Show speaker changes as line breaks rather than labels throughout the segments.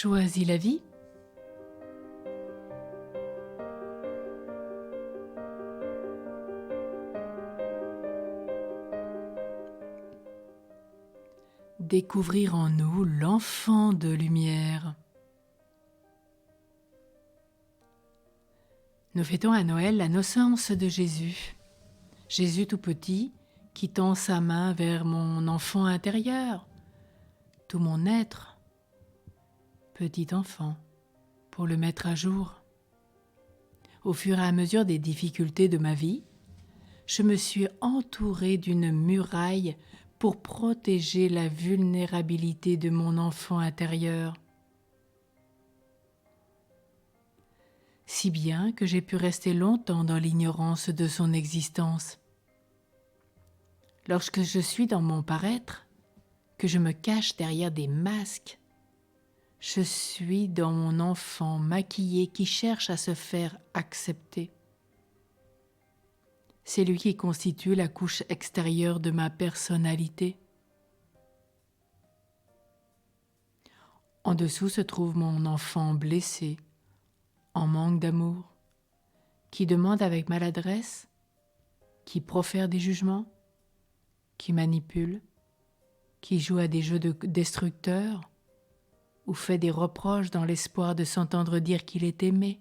choisi la vie? Découvrir en nous l'enfant de lumière. Nous fêtons à Noël la naissance de Jésus. Jésus tout petit qui tend sa main vers mon enfant intérieur, tout mon être, petit enfant, pour le mettre à jour. Au fur et à mesure des difficultés de ma vie, je me suis entourée d'une muraille pour protéger la vulnérabilité de mon enfant intérieur. Si bien que j'ai pu rester longtemps dans l'ignorance de son existence. Lorsque je suis dans mon paraître, que je me cache derrière des masques, je suis dans mon enfant maquillé qui cherche à se faire accepter. C'est lui qui constitue la couche extérieure de ma personnalité. En dessous se trouve mon enfant blessé, en manque d'amour, qui demande avec maladresse, qui profère des jugements, qui manipule, qui joue à des jeux de destructeurs ou fait des reproches dans l'espoir de s'entendre dire qu'il est aimé,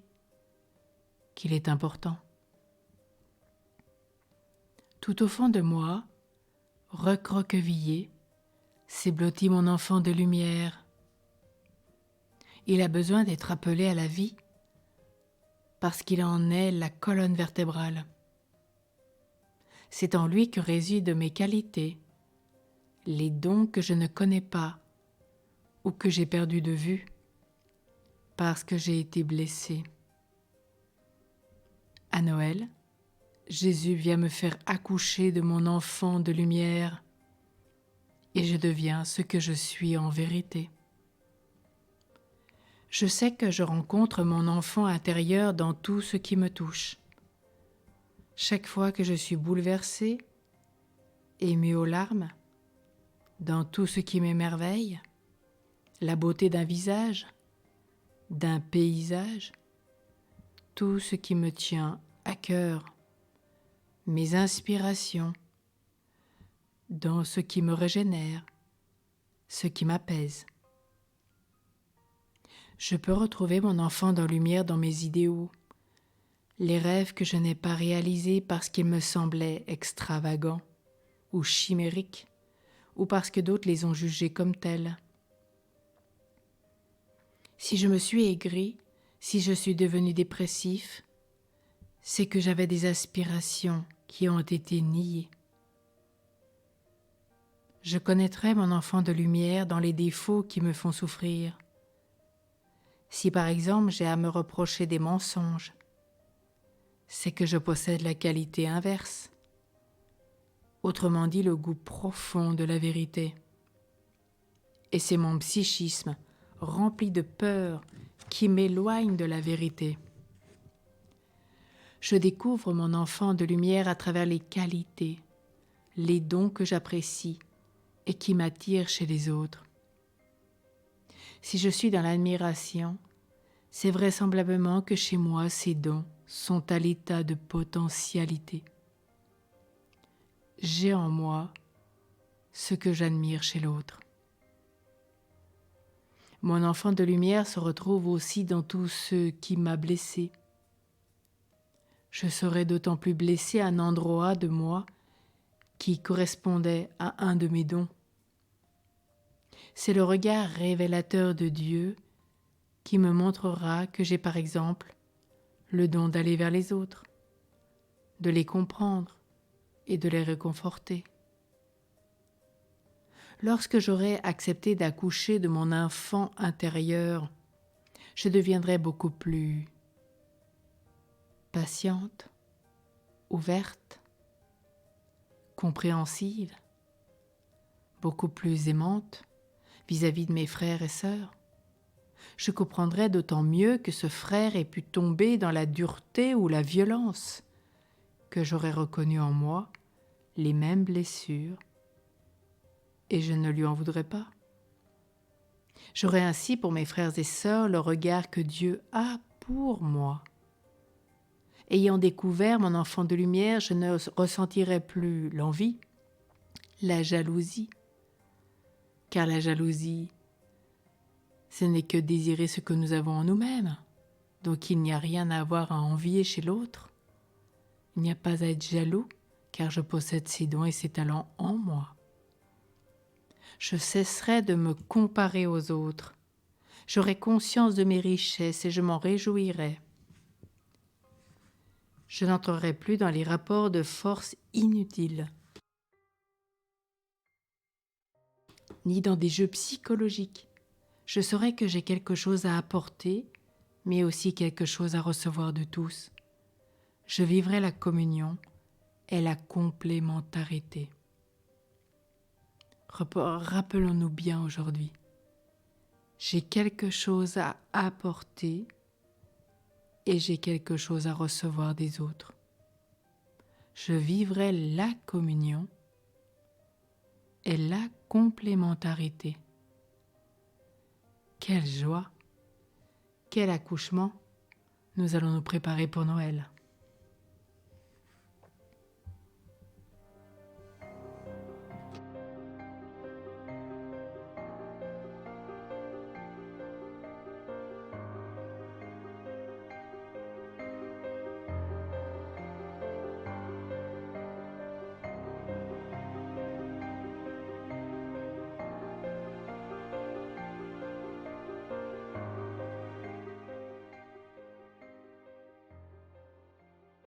qu'il est important. Tout au fond de moi, recroquevillé, s'est blotti mon enfant de lumière. Il a besoin d'être appelé à la vie parce qu'il en est la colonne vertébrale. C'est en lui que résident mes qualités, les dons que je ne connais pas ou que j'ai perdus de vue parce que j'ai été blessé. À Noël, Jésus vient me faire accoucher de mon enfant de lumière et je deviens ce que je suis en vérité. Je sais que je rencontre mon enfant intérieur dans tout ce qui me touche. Chaque fois que je suis bouleversée, émue aux larmes, dans tout ce qui m'émerveille, la beauté d'un visage, d'un paysage, tout ce qui me tient à cœur, mes inspirations, dans ce qui me régénère, ce qui m'apaise. Je peux retrouver mon enfant dans lumière dans mes idéaux, les rêves que je n'ai pas réalisés parce qu'ils me semblaient extravagants ou chimériques, ou parce que d'autres les ont jugés comme tels. Si je me suis aigri, si je suis devenu dépressif, c'est que j'avais des aspirations qui ont été niées. Je connaîtrai mon enfant de lumière dans les défauts qui me font souffrir. Si par exemple j'ai à me reprocher des mensonges, c'est que je possède la qualité inverse, autrement dit le goût profond de la vérité. Et c'est mon psychisme rempli de peur qui m'éloigne de la vérité. Je découvre mon enfant de lumière à travers les qualités, les dons que j'apprécie et qui m'attirent chez les autres. Si je suis dans l'admiration, c'est vraisemblablement que chez moi ces dons sont à l'état de potentialité. J'ai en moi ce que j'admire chez l'autre. Mon enfant de lumière se retrouve aussi dans tout ce qui m'a blessé. Je serais d'autant plus blessé à un endroit de moi qui correspondait à un de mes dons. C'est le regard révélateur de Dieu qui me montrera que j'ai par exemple le don d'aller vers les autres, de les comprendre et de les réconforter. Lorsque j'aurai accepté d'accoucher de mon enfant intérieur, je deviendrai beaucoup plus patiente, ouverte, compréhensive, beaucoup plus aimante vis-à-vis de mes frères et sœurs. Je comprendrai d'autant mieux que ce frère ait pu tomber dans la dureté ou la violence, que j'aurai reconnu en moi les mêmes blessures et je ne lui en voudrais pas. J'aurai ainsi pour mes frères et sœurs le regard que Dieu a pour moi. Ayant découvert mon enfant de lumière, je ne ressentirai plus l'envie, la jalousie, car la jalousie, ce n'est que désirer ce que nous avons en nous-mêmes. Donc il n'y a rien à avoir à envier chez l'autre. Il n'y a pas à être jaloux, car je possède ces dons et ces talents en moi. Je cesserai de me comparer aux autres. J'aurai conscience de mes richesses et je m'en réjouirai. Je n'entrerai plus dans les rapports de force inutiles, ni dans des jeux psychologiques. Je saurai que j'ai quelque chose à apporter, mais aussi quelque chose à recevoir de tous. Je vivrai la communion et la complémentarité. Rappelons-nous bien aujourd'hui. J'ai quelque chose à apporter et j'ai quelque chose à recevoir des autres. Je vivrai la communion et la complémentarité. Quelle joie! Quel accouchement! Nous allons nous préparer pour Noël.